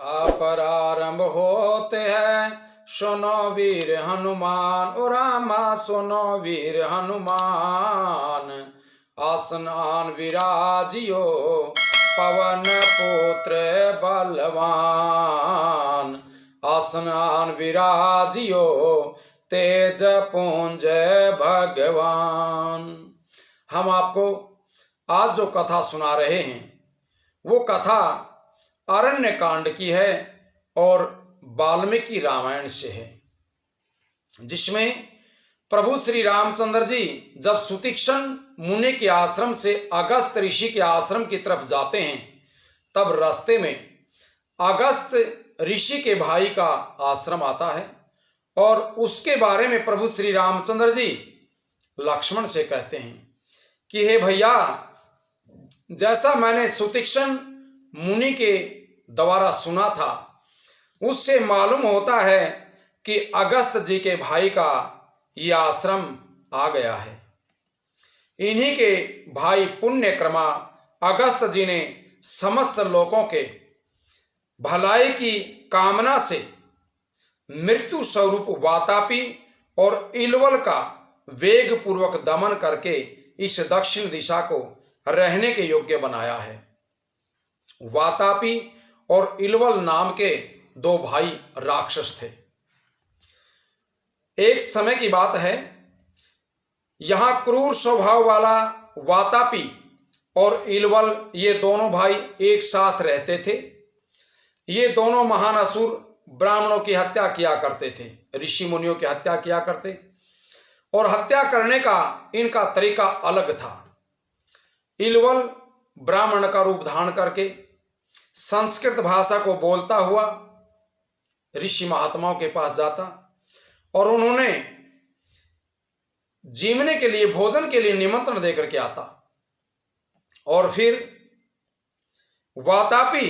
अपरारंभ होते हैं, सुनो वीर हनुमान, ओ रामा सुनो वीर हनुमान। आसन आन विराजियो, पवन पुत्र बलवान। आसन आन विराजियो, तेज पुंज भगवान। हम आपको आज जो कथा सुना रहे हैं वो कथा अरण्य कांड की है और वाल्मीकि रामायण से है, जिसमें प्रभु श्री रामचंद्र जी जब सुतीक्षण मुनि के आश्रम से अगस्त ऋषि के आश्रम की तरफ जाते हैं, तब रास्ते में अगस्त ऋषि के भाई का आश्रम आता है और उसके बारे में प्रभु श्री रामचंद्र जी लक्ष्मण से कहते हैं कि हे भैया, जैसा मैंने सुतीक्षण मुनि के द्वारा सुना था उससे मालूम होता है कि अगस्त जी के भाई का यह आश्रम आ गया है। इन्हीं के भाई पुण्यक्रमा अगस्त जी ने समस्त लोगों के भलाई की कामना से मृत्यु स्वरूप वातापी और इलवल का वेग पूर्वक दमन करके इस दक्षिण दिशा को रहने के योग्य बनाया है। वातापी और इलवल नाम के दो भाई राक्षस थे। एक समय की बात है, यहां क्रूर स्वभाव वाला वातापी और इलवल ये दोनों भाई एक साथ रहते थे। ये दोनों महान असुर ब्राह्मणों की हत्या किया करते थे, ऋषि मुनियों की हत्या किया करते, और हत्या करने का इनका तरीका अलग था। इलवल ब्राह्मण का रूप धारण करके संस्कृत भाषा को बोलता हुआ ऋषि महात्माओं के पास जाता और उन्होंने जीवने के लिए, भोजन के लिए निमंत्रण देकर के आता, और फिर वातापी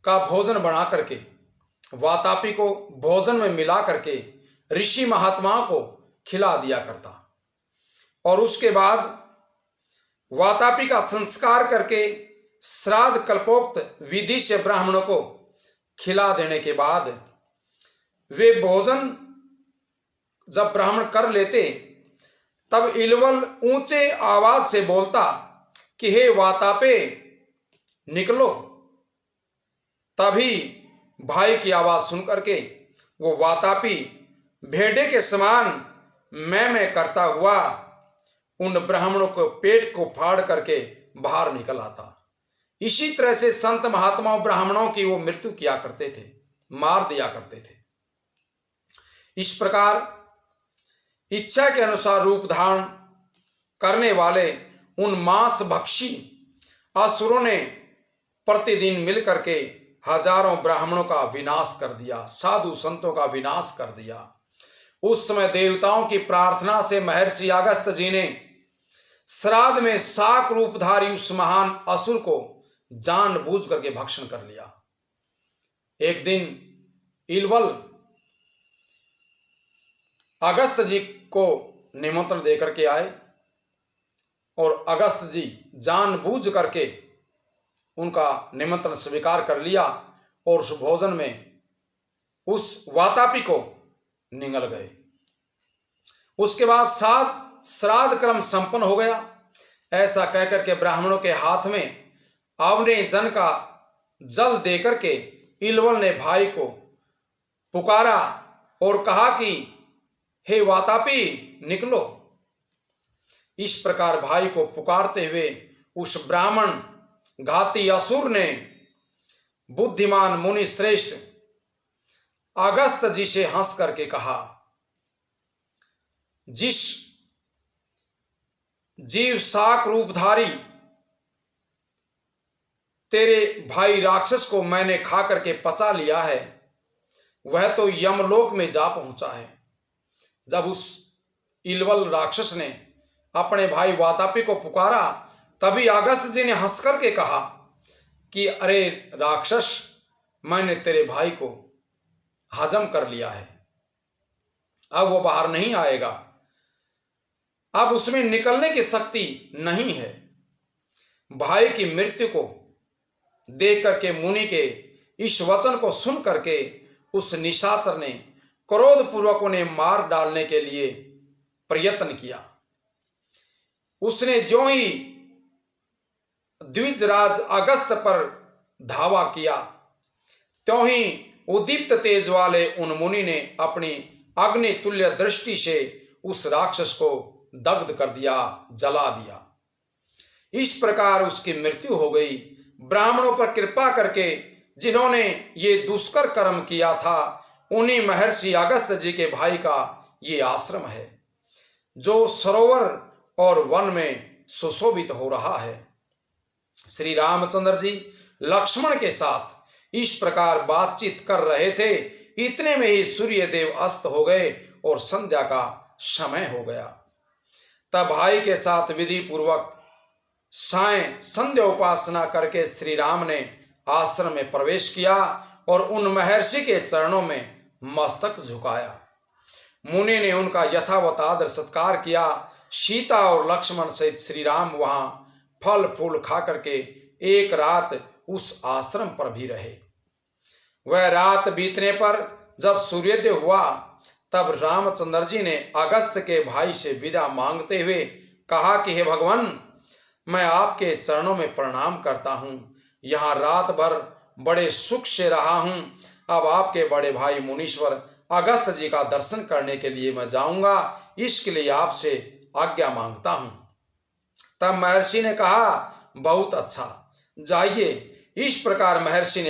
का भोजन बना करके, वातापी को भोजन में मिला करके ऋषि महात्माओं को खिला दिया करता, और उसके बाद वातापी का संस्कार करके श्राद्ध कल्पोक्त विधि से ब्राह्मणों को खिला देने के बाद वे भोजन जब ब्राह्मण कर लेते, तब इलवल ऊंचे आवाज से बोलता कि हे वातापे निकलो। तभी भाई की आवाज सुनकर के वो वातापी भेड़े के समान मैं करता हुआ उन ब्राह्मणों को पेट को फाड़ करके बाहर निकल आता। इसी तरह से संत महात्माओं ब्राह्मणों की वो मृत्यु किया करते थे, मार दिया करते थे। इस प्रकार इच्छा के अनुसार रूप धारण करने वाले उन मांस भक्षी असुरों ने प्रतिदिन मिलकर के हजारों ब्राह्मणों का विनाश कर दिया, साधु संतों का विनाश कर दिया। उस समय देवताओं की प्रार्थना से महर्षि अगस्त जी ने श्राद्ध में शाक रूपधारी उस महान असुर को जानबूझ करके भक्षण कर लिया। एक दिन इलवल अगस्त जी को निमंत्रण देकर के आए और अगस्त जी जानबूझ करके उनका निमंत्रण स्वीकार कर लिया और उस भोजन में उस वातापी को निगल गए। उसके बाद श्राद्ध क्रम संपन्न हो गया। ऐसा कहकर के ब्राह्मणों के हाथ में आवने जन का जल देकर के इलवल ने भाई को पुकारा और कहा कि हे वातापी निकलो। इस प्रकार भाई को पुकारते हुए उस ब्राह्मण घाती असुर ने बुद्धिमान मुनि श्रेष्ठ अगस्त जी से हंस करके कहा, जिस जीव शाक रूपधारी तेरे भाई राक्षस को मैंने खा करके पचा लिया है, वह तो यमलोक में जा पहुंचा है। जब उस इलवल राक्षस ने अपने भाई वातापी को पुकारा, तभी अगस्त जी ने हंस करके कहा कि अरे राक्षस, मैंने तेरे भाई को हजम कर लिया है, अब वो बाहर नहीं आएगा, अब उसमें निकलने की शक्ति नहीं है। भाई की मृत्यु को देख करके मुनि के इस वचन को सुन करके उस निशाचर ने क्रोध पूर्वक उन्हें मार डालने के लिए प्रयत्न किया। उसने जो ही द्विजराज अगस्त पर धावा किया, त्यों ही उदीप्त तेज वाले उन मुनि ने अपनी अग्नि तुल्य दृष्टि से उस राक्षस को दग्ध कर दिया, जला दिया। इस प्रकार उसकी मृत्यु हो गई। ब्राह्मणों पर कृपा करके जिन्होंने ये दुष्कर कर्म किया था, उन्हीं महर्षि अगस्त जी के भाई का ये आश्रम है, जो सरोवर और वन में सुशोभित हो रहा है। श्री रामचंद्र जी लक्ष्मण के साथ इस प्रकार बातचीत कर रहे थे। इतने में ही सूर्य देव अस्त हो गए और संध्या का समय हो गया। तब भाई के साथ विधि पूर्वक साय संध्या उपासना करके श्री राम ने आश्रम में प्रवेश किया और उन महर्षि के चरणों में मस्तक झुकाया। मुनि ने उनका यथावत आदर सत्कार किया। सीता और लक्ष्मण सहित श्री राम वहां फल फूल खा करके एक रात उस आश्रम पर भी रहे। वह रात बीतने पर जब सूर्योदय हुआ, तब रामचंद्र जी ने अगस्त के भाई से विदा मांगते हुए कहा कि हे भगवान, मैं आपके चरणों में प्रणाम करता हूँ। यहाँ रात भर बड़े सुख से रहा हूँ। अब आपके बड़े भाई मुनीश्वर अगस्त जी का दर्शन करने के लिए मैं जाऊंगा, इसके लिए आपसे आज्ञा मांगता हूँ। तब महर्षि ने कहा, बहुत अच्छा, जाइए। इस प्रकार महर्षि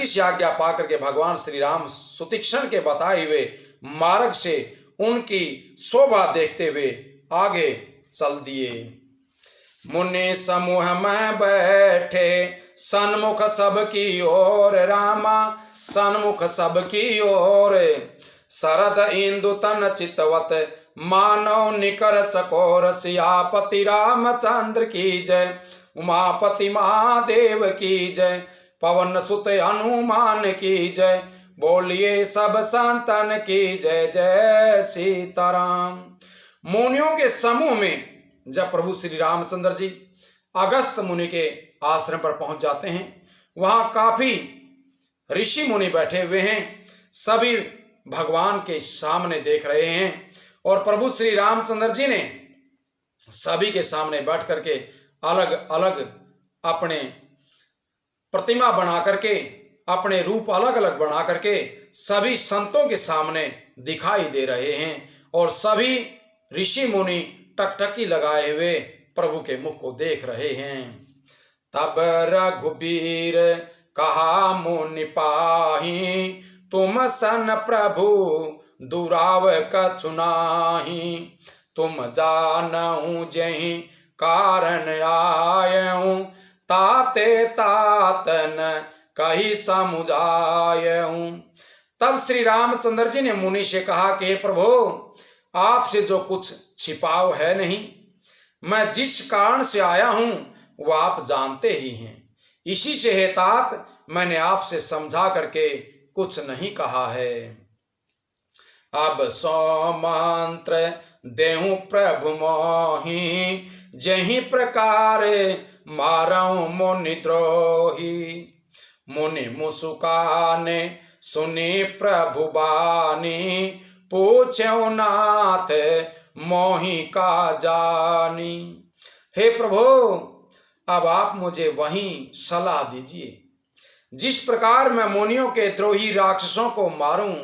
से आज्ञा पाकर के भगवान श्री राम सुतीक्षण के बताए हुए मार्ग से उनकी शोभा देखते हुए आगे चल दिए। मुनि समूह में बैठे सन्मुख सबकी ओर, रामा सन्मुख सबकी ओर। शरद इंदु तन चितवत मानव निकर चकोर। सियापति रामचंद्र की जय, उमापति महादेव की जय, पवन सुत हनुमान की जय। बोलिए सब संतन की जय, जय सीताराम। मुनियों के समूह में जब प्रभु श्री रामचंद्र जी अगस्त मुनि के आश्रम पर पहुंच जाते हैं, वहां काफी ऋषि मुनि बैठे हुए हैं। सभी भगवान के सामने देख रहे हैं और प्रभु श्री रामचंद्र जी ने सभी के सामने बैठ करके अलग अलग अपने प्रतिमा बना करके, अपने रूप अलग अलग बना करके सभी संतों के सामने दिखाई दे रहे हैं और सभी ऋषि मुनि टकटकी लगाए हुए प्रभु के मुख को देख रहे हैं। तब रघुबीर कहा मुनि पाही, तुम सन प्रभु दुराव कछु नाहि। तुम जानहु जहि कारण आयहु, ताते तातन कही समुझायहु। तब श्री रामचंद्र जी ने मुनि से कहा कि हे प्रभु, आपसे जो कुछ छिपाव है नहीं। मैं जिस कारण से आया हूं वो आप जानते ही हैं। इसी से हे तात मैंने आपसे समझा करके कुछ नहीं कहा है। अब सो मंत्र देहु प्रभु मोहि, जहि प्रकार मारऊ मुनि द्रोही। मुनि मुसुकाने सुनी प्रभु बानी, पूछो नाथ मोहि का जानी। हे प्रभु, अब आप मुझे वही सलाह दीजिए जिस प्रकार मैं मुनियों के द्रोही राक्षसों को मारूं,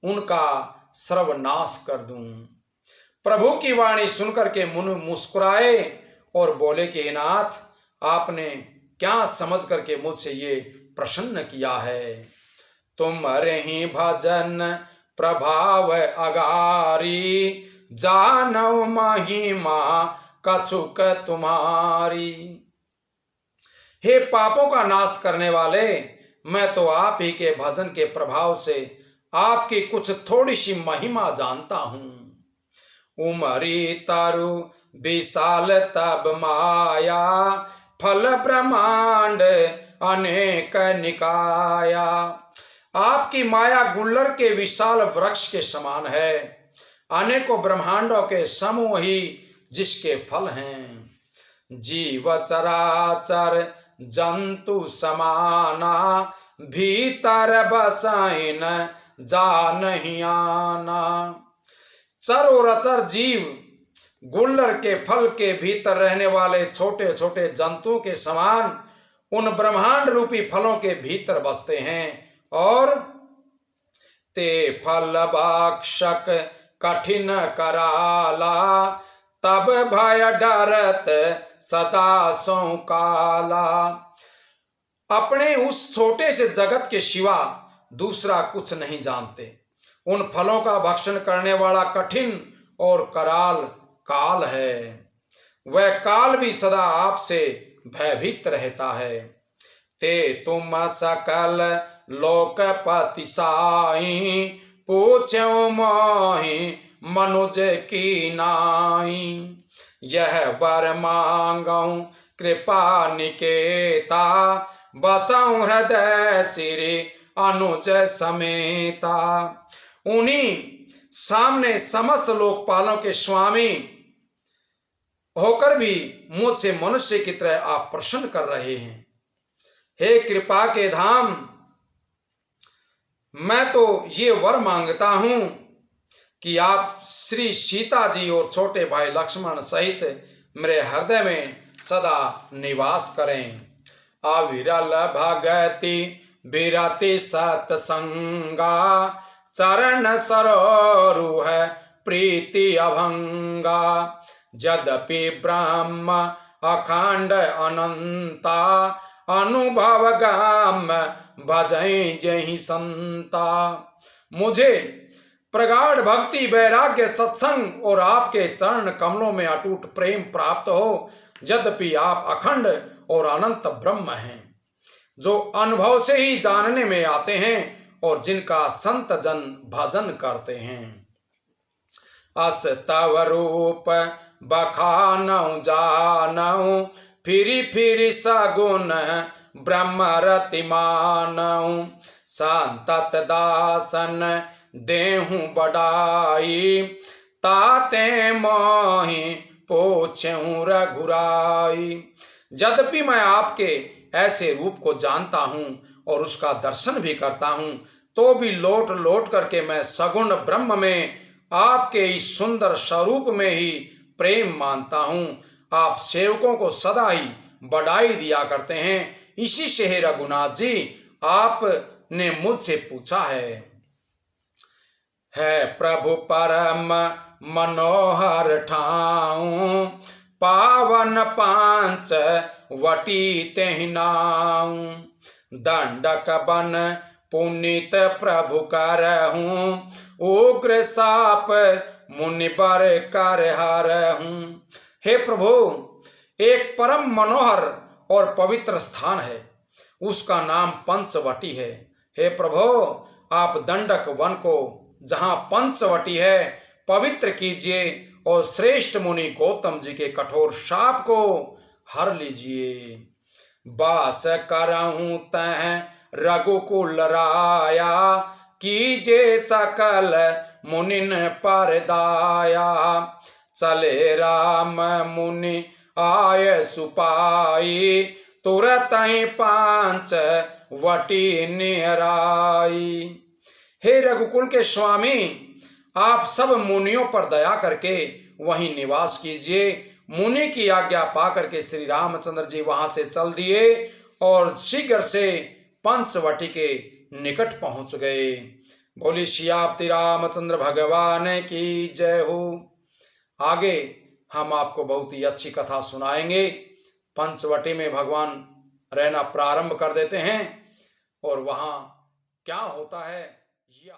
उनका सर्वनाश कर दूं। प्रभु की वाणी सुनकर के मुनि मुस्कुराए और बोले कि हे नाथ, आपने क्या समझ करके मुझसे ये प्रसन्न किया है। तुम्हारे ही भजन प्रभाव अगारी, जानव महिमा कछुक तुम्हारी। हे पापों का नाश करने वाले, मैं तो आप ही के भजन के प्रभाव से आपकी कुछ थोड़ी सी महिमा जानता हूं। उमरी तरु विशाल तब माया, फल ब्रह्मांड अनेक निकाया। आपकी माया गुल्लर के विशाल वृक्ष के समान है, अनेकों ब्रह्मांडों के समूह ही जिसके फल हैं। जीव चराचर जंतु समाना, भीतर बसाइन जा नहीं आना। चरोरचर जीव गुल्लर के फल के भीतर रहने वाले छोटे छोटे जंतुओं के समान उन ब्रह्मांड रूपी फलों के भीतर बसते हैं और ते फल भक्षक कठिन कराला, तब भय डरत सदा सौ काला। अपने उस छोटे से जगत के सिवा दूसरा कुछ नहीं जानते। उन फलों का भक्षण करने वाला कठिन और कराल काल है। वह काल भी सदा आपसे भयभीत रहता है। ते तुम सकल लोकपति साई, पूछो मोहि मनुज की नाई। यह वर मांगौ कृपा निकेता, बसौ हृदय श्री अनुज समेता। उन्हीं सामने समस्त लोकपालों के स्वामी होकर भी मुझसे मनुष्य की तरह आप प्रसन्न कर रहे हैं। हे कृपा के धाम, मैं तो ये वर मांगता हूं कि आप श्री सीता जी और छोटे भाई लक्ष्मण सहित मेरे हृदय में सदा निवास करें। अविरल भगति विरति सत्संगा, चरण सरोरुह प्रीति अभंगा। यद्यपि ब्रह्म अखंड अनंता, अनुभव गाम भजै जहि संता। मुझे प्रगाढ़ भक्ति वैराग्य सत्संग और आपके चरण कमलों में अटूट प्रेम प्राप्त हो। यद्यपि आप अखंड और अनंत ब्रह्म हैं, जो अनुभव से ही जानने में आते हैं और जिनका संत जन भजन करते हैं। अस तव रूप बखानौ जानौ, फिरी फिरी सगुण ब्रह्म रति मानौ। संतत दासन देहु बड़ाई, ताते मोहि पूछें रघुराई। यद्यपि मैं आपके ऐसे रूप को जानता हूं और उसका दर्शन भी करता हूं, तो भी लौट लौट करके मैं सगुण ब्रह्म में आपके इस सुंदर स्वरूप में ही प्रेम मानता हूं। आप सेवकों को सदा ही बढ़ाई दिया करते हैं। इसी से हे रघुनाथ जी, आपने मुझसे पूछा है प्रभु परम मनोहर ठाऊं, पावन पांच वटी तेहि नाऊं। दंडक बन पुनीत प्रभु करहूं, उग्र साप मुनिबर कर हरहूं। हे प्रभु, एक परम मनोहर और पवित्र स्थान है, उसका नाम पंचवटी है। हे प्रभु, आप दंडक वन को, जहां पंचवटी है, पवित्र कीजिए और श्रेष्ठ मुनि गौतम जी के कठोर शाप को हर लीजिए। बास करहूं तह रघुकुल राया, कीजे सकल मुनिन पर दाया। चले राम मुनि आय सुपाई, तुरत ही पांच वटी निहराई। हे रघुकुल के स्वामी, आप सब मुनियों पर दया करके वहीं निवास कीजिए। मुनि की आज्ञा पाकर के श्री रामचंद्र जी वहां से चल दिए और शीघ्र से पंचवटी के निकट पहुंच गए। बोली सियापति रामचंद्र भगवान की जय हो। आगे हम आपको बहुत ही अच्छी कथा सुनाएंगे। पंचवटी में भगवान रहना प्रारंभ कर देते हैं और वहां क्या होता है ये